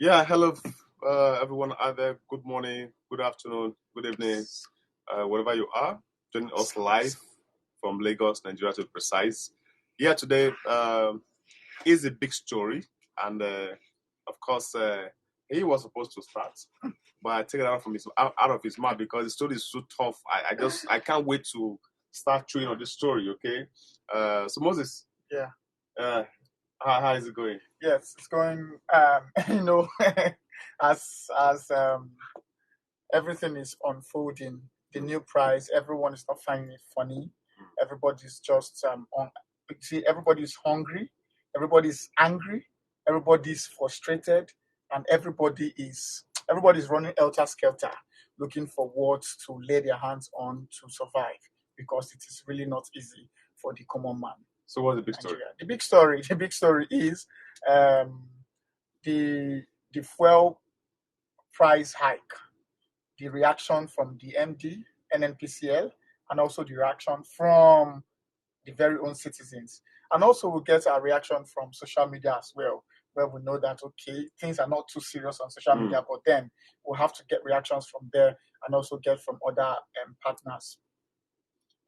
Yeah, hello, everyone out there. Good morning, good afternoon, good evening, wherever you are. Joining us live from Lagos, Nigeria to be precise. Yeah, today is a big story, and of course, he was supposed to start, but I take it out of his mouth because the story is so tough. I can't wait to start chewing on this story. Okay, so Moses, Yeah. uh, how is it going? Yes, it's going. As everything is unfolding, the new price, everyone is not finding it funny. Everybody's just see, everybody's hungry, everybody's angry, everybody's frustrated, and everybody's running elter skelter, looking for words to lay their hands on to survive because it is really not easy for the common man. So what's the big story? Nigeria. The big story is um, the fuel price hike, the reaction from the MD, NNPCL, and also the reaction from the very own citizens. And also we'll get a reaction from social media as well, where we know that okay, things are not too serious on social media, but then we'll have to get reactions from there and also get from other partners.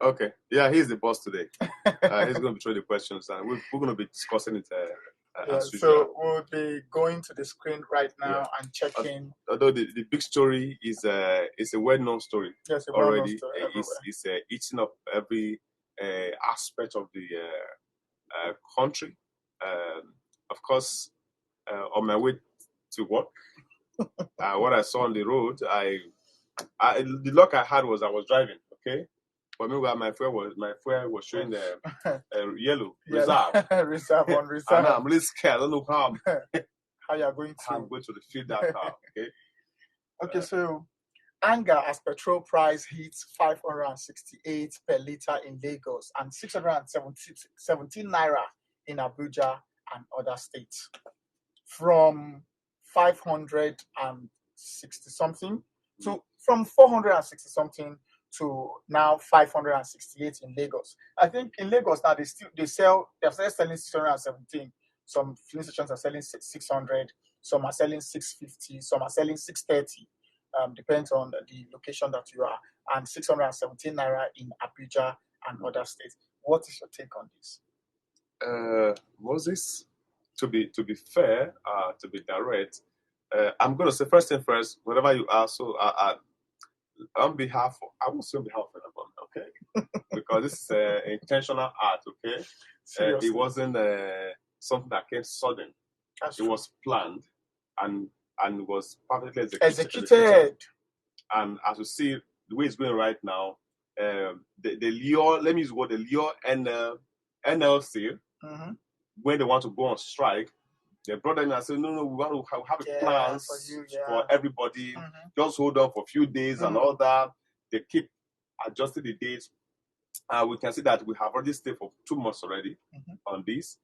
Okay. Yeah, he's the boss today. He's going to be throwing the questions, and we're going to be discussing it Yeah, as usual. so we'll be going to the screen right now and checking. Although the big story is a well-known story Yes, a well-known already. story everywhere. It's eating up every aspect of the country. Of course, on my way to work, what I saw on the road, the luck I had was I was driving. Okay, but meanwhile my fuel was showing yellow reserve. Reserve on And reserve. I'm really scared. I don't know How you are going how I'm to? going to refill that car. Okay. Okay, so anger as petrol price hits 568 per liter in Lagos and 617 naira in Abuja and other states. From 560 something to from 460 something to now 568 in Lagos. I think in Lagos now they're still selling 617. Some filling stations are selling 600, some are selling 650, some are selling 630. Depends on the location that you are, and 617 naira in Abuja and other states. What is your take on this? Moses, to be fair, to be direct, I'm going to say first thing first. Whatever you are, so on behalf, I won't say on behalf of anyone, okay? Because this is intentional art, okay? It wasn't something that came sudden. It was planned and was perfectly executed. And as you see, the way it's going right now, the Leo, let me use the word, the Leo NLC, when they want to go on strike, they brought them in and said, no, we want to have plans for everybody. Just hold on for a few days and all that. They keep adjusting the dates. We can see that we have already stayed for 2 months already on this,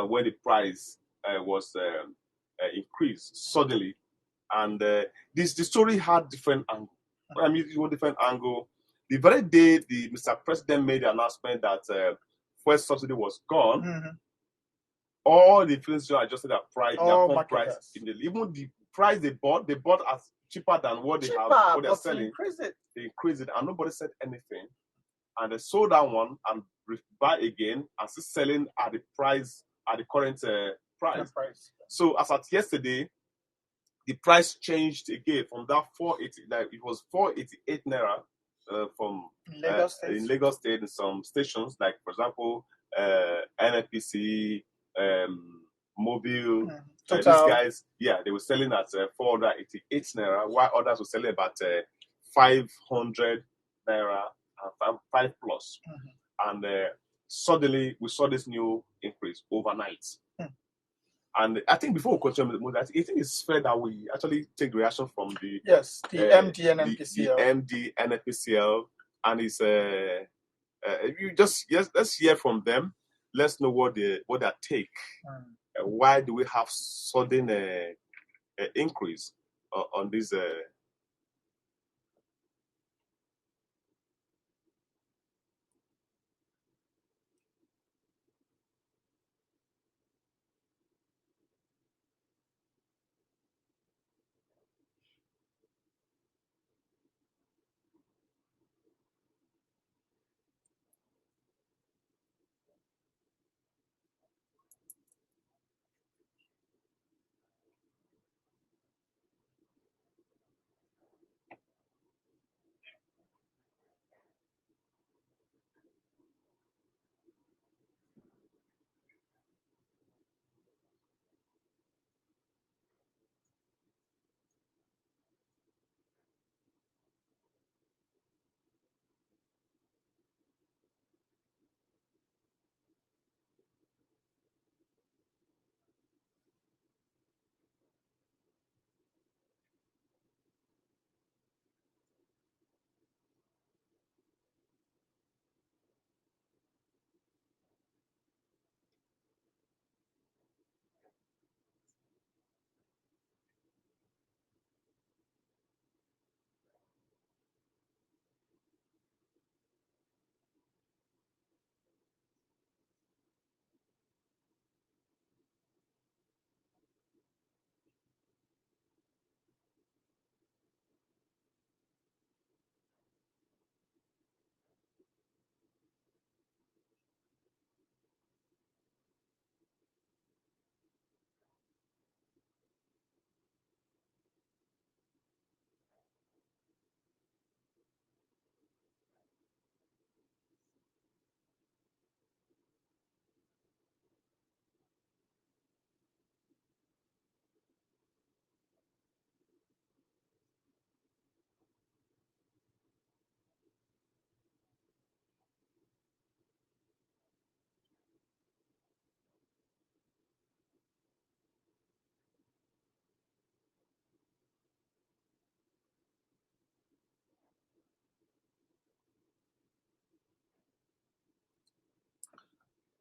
when the price was increased suddenly. And the story had different angle. I mean, it was different angle. The very day the Mr. President made the announcement that fuel subsidy was gone, all the filling stations adjusted their price, their pump price. Even the price they bought as cheaper than what they have, what they're selling. They increased it, and nobody said anything. And they sold that one and buy again and still selling at the price, at the current price. So as at yesterday, the price changed again from that 480, like it was 488 naira from in Lagos State in some stations, like for example, NNPC, Mobile. These guys, they were selling at 488 naira, while others were selling about 500 naira and 5 plus. And suddenly we saw this new increase overnight. And I think before we continue with that, I think it's fair that we actually take the reaction from the MD NNPCL. The MD NNPCL, and it's let's hear from them. Let's know what their take. Why do we have sudden increase on this?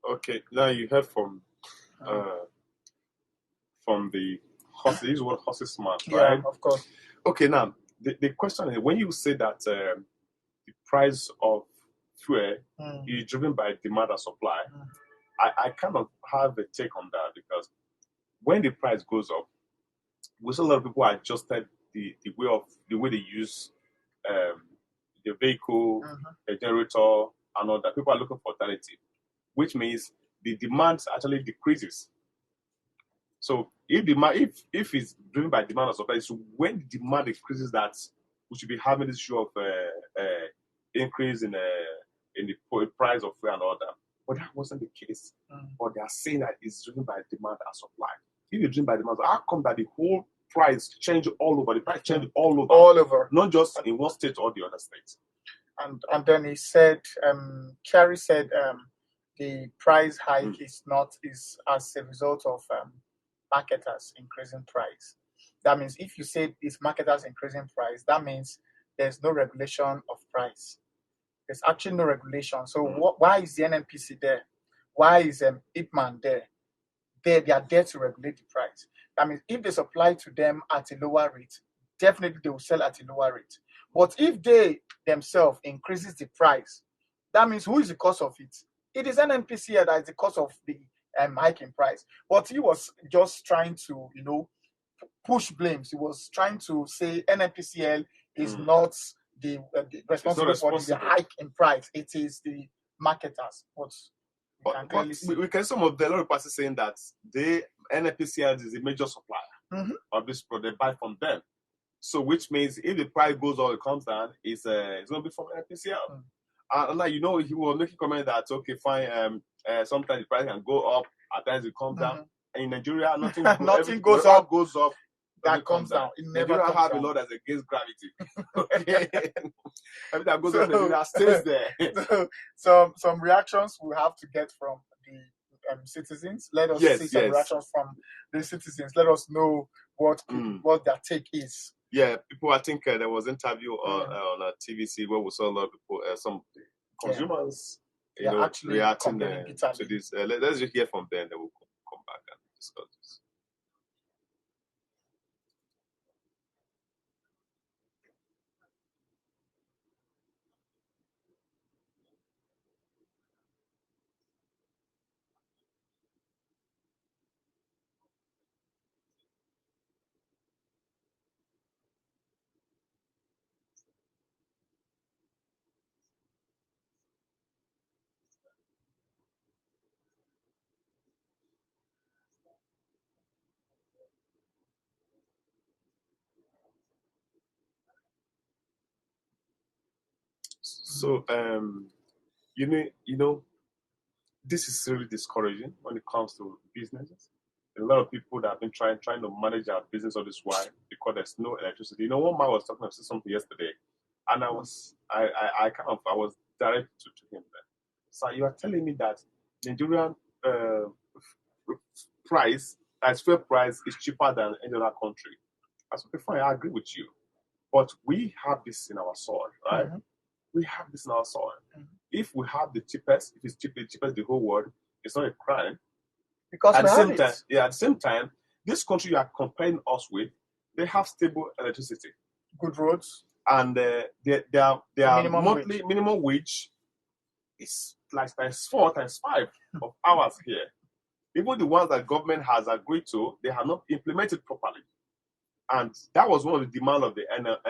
Okay, now you heard from the horses. This is what horses smart, right? Yeah, of course. Okay, now the question is, when you say that the price of fuel is driven by demand and supply, I kind of have a take on that, because when the price goes up, we see a lot of people adjusted the way they use the vehicle, the generator, and all that. People are looking for alternative, which means the demand actually decreases. So if it's driven by demand or supply, so when the demand increases, that we should be having this issue of increase in the price of fuel and all that. But that wasn't the case. But they are saying that it's driven by demand and supply. If it's driven by demand, how come that the whole price change all over? The price change all over. All over. Not just in one state or the other states. And then he said, Kerry said, the price hike is as a result of marketers increasing price. That means if you say it's marketers increasing price, that means there's no regulation of price. There's actually no regulation. So why is the NNPC there? Why is IPMAN there? They are there to regulate the price. That means if they supply to them at a lower rate, definitely they will sell at a lower rate. But if they themselves increases the price, that means who is the cause of it? It is NNPCL that is the cause of the hike in price. But he was just trying to, push blames. He was trying to say NNPCL is not the responsible for the hike in price. It is the marketers. We can some of the lot of parties saying that the NNPCL is a major supplier of this product. They buy from them. So which means if the price goes up, it comes down, it's going to be from NNPCL. And like, he was making comment that, okay, fine, sometimes the price can go up, at times it comes down. And in Nigeria, nothing goes up, that comes down. It never Nigeria comes have down. a law that's against gravity. Okay. Everything that goes up, Nigeria stays there. So some reactions we have to get from the citizens. Let us see some reactions from the citizens. Let us know what their take is. Yeah, people. I think there was an interview on TVC where we saw a lot of people, some consumers, actually reacting to this. Let's just hear from them. Then we'll come back and discuss this. So, this is really discouraging when it comes to businesses. A lot of people that have been trying to manage our business all this while because there's no electricity. One man was talking about something yesterday, and I was direct to him then. So you are telling me that Nigerian price, as fuel price, is cheaper than any other country. I said, okay, fine, I agree with you. But we have this in our soil, right? We have this in our soil. If we have the cheapest, if it's cheapest in the whole world, it's not a crime. Because at the same time, this country you are comparing us with, they have stable electricity, good roads, and their minimum wage is like ×4, ×5 of hours here. Even the ones that government has agreed to, they have not implemented properly. And that was one of the demands of the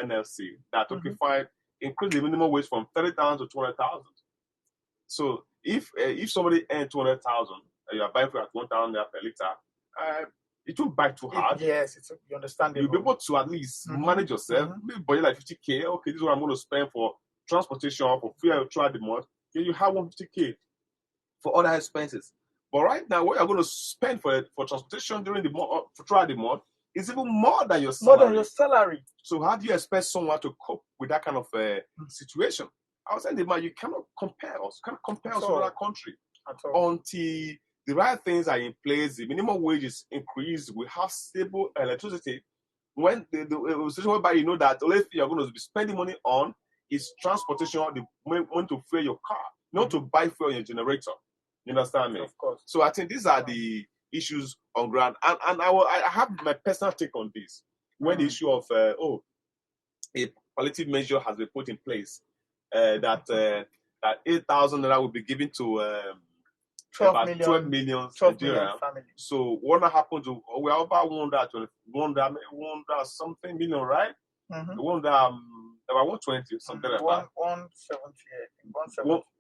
NLC that fine, increase the minimum wage from 30,000 to 200,000. So if somebody earns 200,000 and you are buying for at 1,000 per liter, it won't bite too hard. Yes, you understand. You'll be able to at least manage yourself. Maybe budget like 50K. Okay, this is what I'm going to spend for transportation, for fuel throughout the month. Then you have 150K for other expenses. But right now, what you're going to spend for transportation during the month, throughout the month, is even more than your salary. More than your salary. So how do you expect someone to cope with that kind of situation? I was saying, you cannot compare us. You cannot compare us with another country. Until the right things are in place, the minimum wage is increased, we have stable electricity. When the situation whereby you know that the only thing you're going to be spending money on is transportation, when to fuel your car, not to buy fuel in your generator. You understand me? Of course. So I think these are the issues on ground, and I have my personal take on this. When the issue of a palliative measure has been put in place, that 8,000 naira will be given to 12 million Nigerians. So what happened to we are over 100 something million, right? Mm-hmm. About 120 something like that.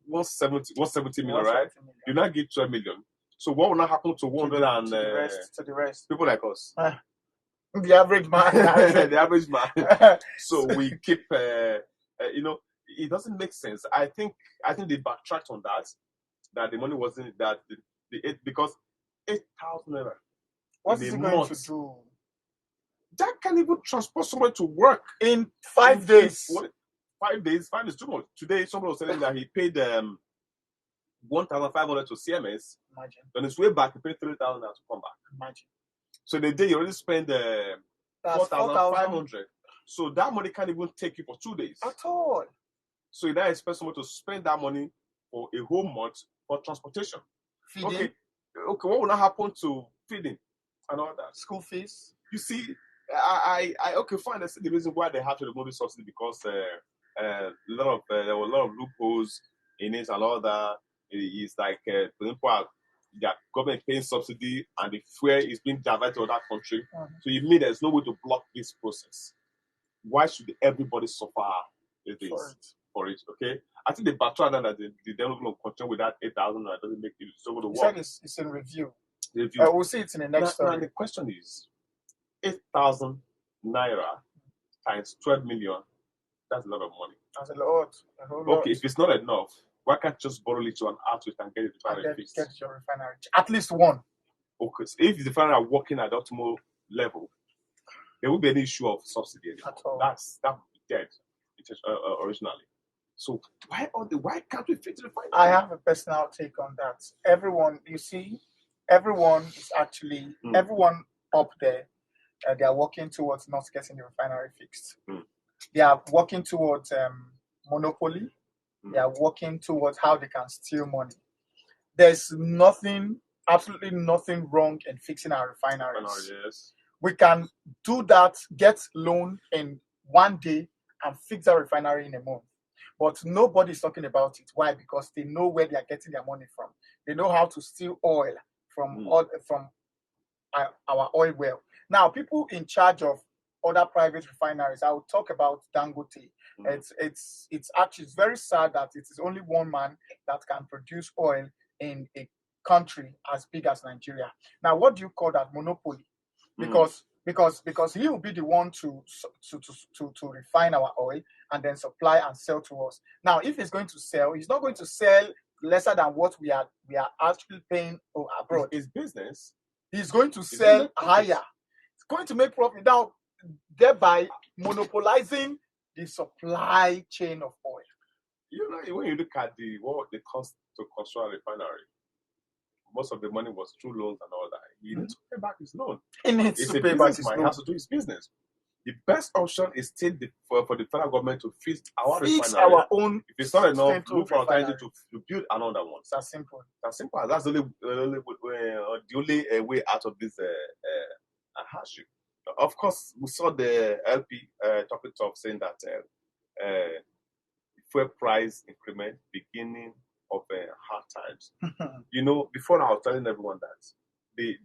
170 million, right? You now give 12 million. So what will not happen to 100 and to the rest people like us? The average man. The average man. So we keep, it doesn't make sense. I think they backtracked on that the money wasn't that because 8,000 naira. What is it going to do? That can even transport someone to work in 5 days. 5 days? 5 is too much. Today, someone was telling me that he paid 1,500 to CMS. Imagine. On his way back, he paid 3,000 to come back. Imagine. So the day you already spend 4,500. So that money can't even take you for 2 days. At all. So you now expect someone to spend that money for a whole month for transportation. Feeding. Okay, what will not happen to feeding and all that? School fees. You see, I fine. That's the reason why they have to remove the subsidy because there were a lot of loopholes in it and all that. It's like the government paying subsidy and the fuel is being diverted to that country. Mm-hmm. So you mean there's no way to block this process? Why should everybody suffer for it? Okay, I think the backtrack that the devil will continue with that 8,000 that doesn't make it so good to work. It's in review. We'll see it in the next story. Now the question is 8,000 naira times 12 million. That's a lot of money. That's a lot. Okay, if it's not enough, why can't you just borrow it to an outfit and get it fixed? Get your refinery. At least one. Okay, so if the refinery are working at the optimal level, there won't be any issue of subsidy anymore. At all. That would be dead originally. So why can't we fix the refinery? I have a personal take on that. Everyone is actually everyone up there. They are working towards not getting the refinery fixed. They are working towards monopoly. They are working towards how they can steal money. There's absolutely nothing wrong in fixing our refineries. Yes. We can do that, get loan in 1 day and fix our refinery in a month. But nobody's talking about it. Why? Because they know where they are getting their money from. They know how to steal oil from our oil well. Now, people in charge of other private refineries, I will talk about Dangote. It's actually very sad that it is only one man that can produce oil in a country as big as Nigeria. Now, what do you call that? Monopoly? Because he will be the one to refine our oil and then supply and sell to us. Now, if he's going to sell, he's not going to sell lesser than what we are actually paying abroad. It's business. He's going to sell higher. It's going to make profit now, thereby monopolizing the supply chain of oil. You know, when you look at what the cost to construct a refinery, most of the money was through loans and all that. He needs to pay back his loan. He needs to pay back his loan. He has to do his business. The best option is still for the federal government to fix our refinery. Our own. If it's not enough, look for alternative to build another one. It's as simple. That's simple. That's the only way out of this hardship. Of course, we saw the LP talking saying that fuel price increment beginning of hard times. You know, before I was telling everyone that the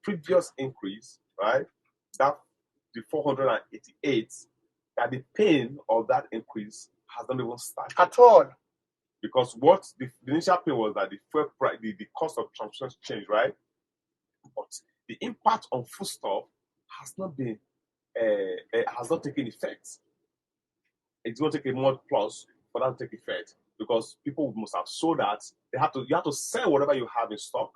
previous increase, right, that the 488, that the pain of that increase has not even started at all. Because what the initial pain was that the fuel price, the cost of transportation changed, right? But the impact on foodstuff has not taken effect. It's going to take a month plus for that to take effect, because people must have sold that. You have to sell whatever you have in stock.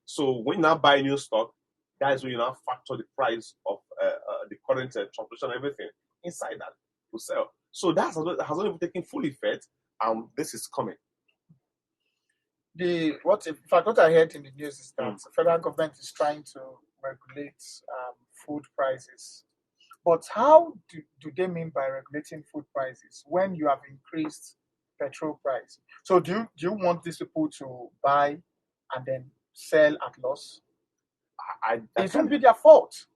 So when you now buy new stock, that is when you now factor the price of the current transportation, everything inside that to sell. So that has not even taken full effect, and this is coming. What I heard in the news is that the federal government is trying to regulate food prices. But how do they mean by regulating food prices when you have increased petrol price. So do you want these people to buy and then sell at loss? It won't be their fault.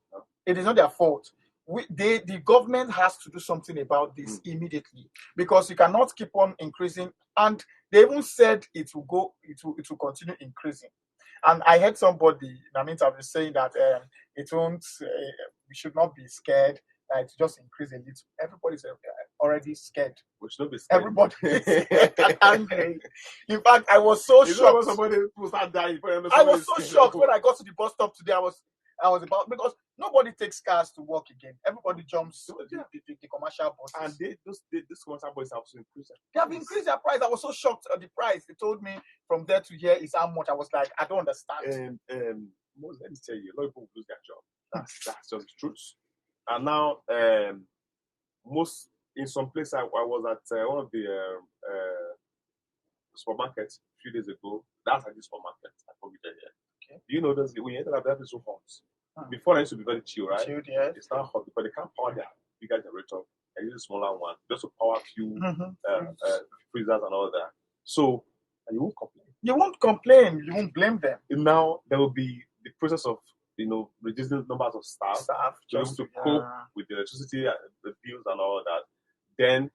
It is not their fault. The government has to do something about this immediately, because you cannot keep on increasing. And they even said it will continue increasing. And I heard somebody in an interview saying that it won't. We should not be scared. It just increase a little. Everybody's already scared. We should not be scared. Everybody is scared and angry. In fact, I was so shocked. Somebody will start dying. I was so shocked when I got to the bus stop today. I was about, because nobody takes cars to work again. Everybody jumps the commercial buses. And this commercial buses have also increased. They have increased their price. I was so shocked at the price. They told me from there to here is how much. I was like, I don't understand. Most, let me tell you, a lot of people lose their job. That's just the truth. And now, in some place, I was at one of the supermarkets a few days ago. That's at the supermarket. I forget here. Okay. You know, we ended up having so hot. Before, it used to be very chill, right? Chilled, yeah. It's not hot because they can't power their bigger generator. They use a smaller one just to power few freezers and all that. So, you won't complain. You won't complain. You won't blame them. Now, there will be the process of reducing numbers of staff just to cope with the electricity, the bills, and all that. Then,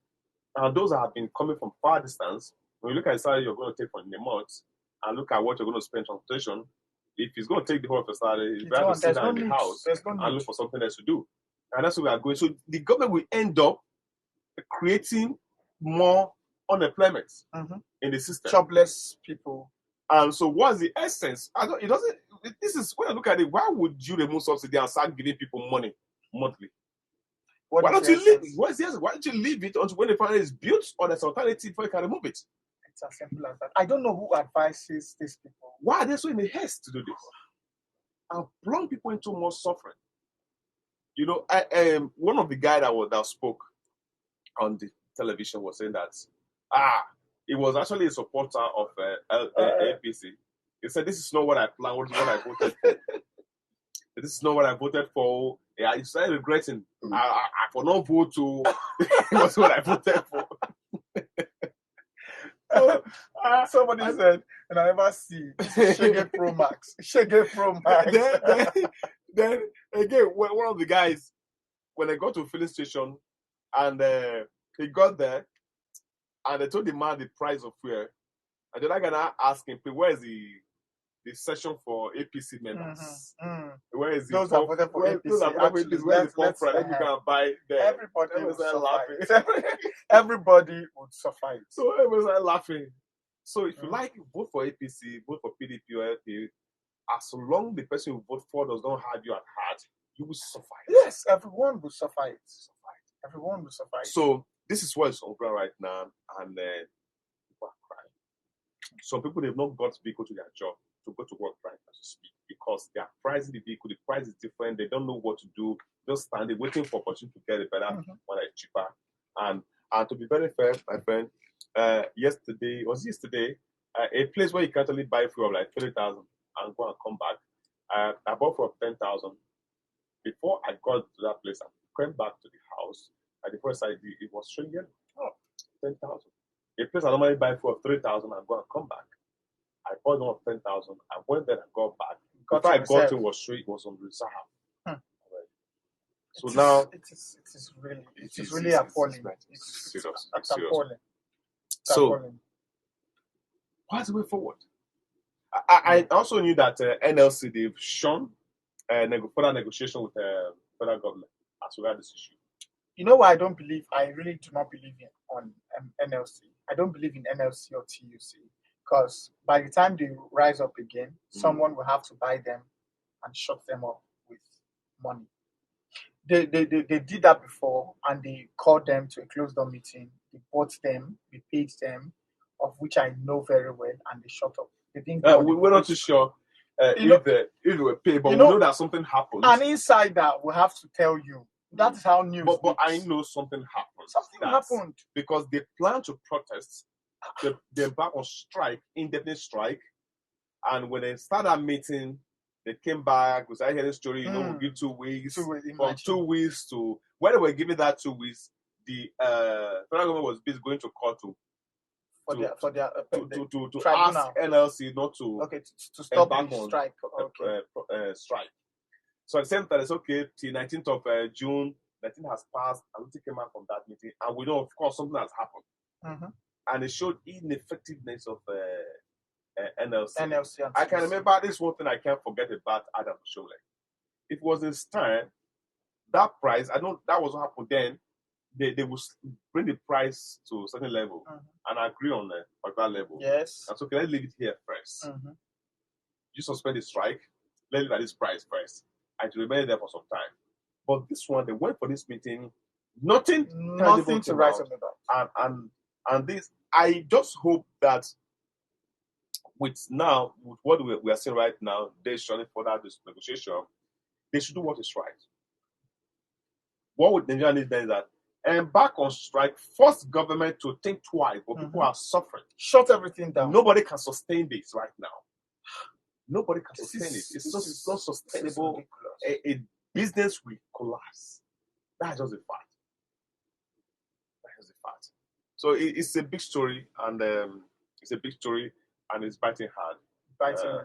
those that have been coming from far distance, when you look at the salary you're going to take from the month and look at what you're going to spend on transportation, if it's going to take the whole of the salary, you have to sit down in the house and look for something else to do. And that's where we are going. So the government will end up creating more unemployment in the system. Jobless people. And so what's the essence? This is, when I look at it, why would you remove subsidy and start giving people money monthly? Why don't you leave it until when the finance is built, or there's an alternative before you can remove it? It's as simple as that. I don't know who advises these people. Why are they so in a haste to do this? And plunge people into more suffering. One of the guys that spoke on the television was saying that he was actually a supporter of APC. He said, "This is not what I planned. What I voted for. This is not what I voted for." Yeah, he started regretting. I for not vote to. It was what I voted for. Somebody said, and I never see Shege Pro Max. Shege Pro Max. Then again, one of the guys, when I got to a filling station, and he got there, and they told the man the price of fuel, and the other guy now asked him, "Where is the session for APC members? Where is those are voted for APC? Those are voted for APC. Where is the conference? Let me go and buy there." Everybody would suffer. Everybody would suffer. So everybody started laughing. So if you like, vote for APC, vote for PDP or LP. As long the person you vote for does not have you at heart, you will suffer. Yes, everyone will suffer it. Everyone will suffer it. So this is what is on ground right now, and people are crying. Some people, they've not got vehicle to their job to go to work right as you speak, because they are pricing the vehicle. The price is different. They don't know what to do. Just standing, waiting for opportunity to get a better one that is cheaper. And to be very fair, my friend, yesterday, a place where you can actually buy fuel of like 3,000 and go and come back. I bought for 10,000. Before I got to that place, I came back to the house. At the first ID, it was showing 10,000. A place I normally buy for 3,000 and go and come back. I bought one of 10,000. I went there and got back. Before I got it was on reserve. So now it is really appalling. It's serious. It's appalling. So what's the way forward? I also knew that NLC, they've shown further negotiation with the federal government as regards this issue. You know why I really do not believe on NLC. I don't believe in NLC or TUC, because by the time they rise up again, someone will have to buy them and shut them up with money. They did that before, and they called them to a closed-door meeting. They bought them, they paid them, of which I know very well, and they shut up. They didn't. We're not too sure if they were paid, but we know that something happened. An insider will have to tell you. That is how news. But I know something happened. Something happened because they plan to protest. They embark on strike, indefinite strike, and when they started that meeting, they came back. We started hearing the story. We'll give 2 weeks. From 2 weeks to when they were giving that 2 weeks, the federal government was busy going to court to to tribunal. ask NLC not to to stop embark the on strike. strike. So at the same time, it's okay till 19th of June. 19 has passed, and we came out from that meeting, and we know, of course, something has happened, and it showed ineffectiveness of NLC. I can remember this one thing I can't forget about Adam Oshomole. It was his time. That price, I know that was what happened then. They would bring the price to a certain level and agree on a particular level. Yes. And so, okay, let's leave it here first. You suspend the strike, let's leave at this price first. And to remain there for some time. But this one, they went for this meeting, nothing to write about. And this, I just hope that with what we are seeing right now, they're showing further this negotiation, they should do what is right. What would Nigeria need then is that embark on strike, force government to think twice, but people are suffering. Shut everything down. Nobody can sustain this right now. Nobody can sustain it. It's just not sustainable. A business will collapse. That's just a fact. So it's a big story, and it's biting hard.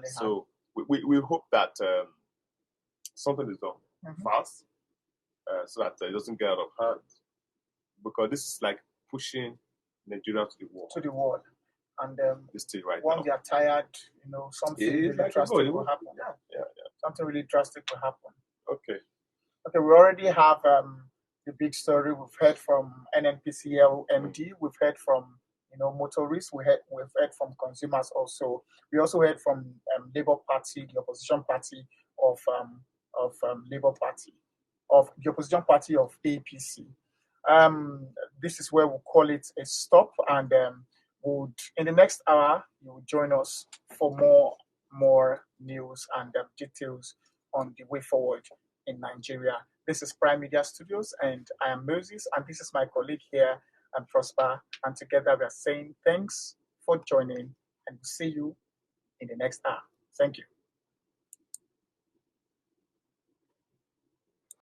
So we hope that something is done fast, so that it doesn't get out of hand. Because this is like pushing Nigeria to the wall. And once they are tired, something really drastic will happen. Yeah. Something really drastic will happen. Okay, we already have the big story. We've heard from NNPCL MD. We've heard from motorists. We've heard from consumers also. We also heard from Labour Party, the opposition party of Labour Party, of the opposition party of APC. This is where we'll call it a stop, and in the next hour you will join us for more news and details on the way forward in Nigeria. This is Prime Media Studios, and I am Moses, and this is my colleague here, Prosper, and together we are saying thanks for joining, and we'll see you in the next hour. Thank you.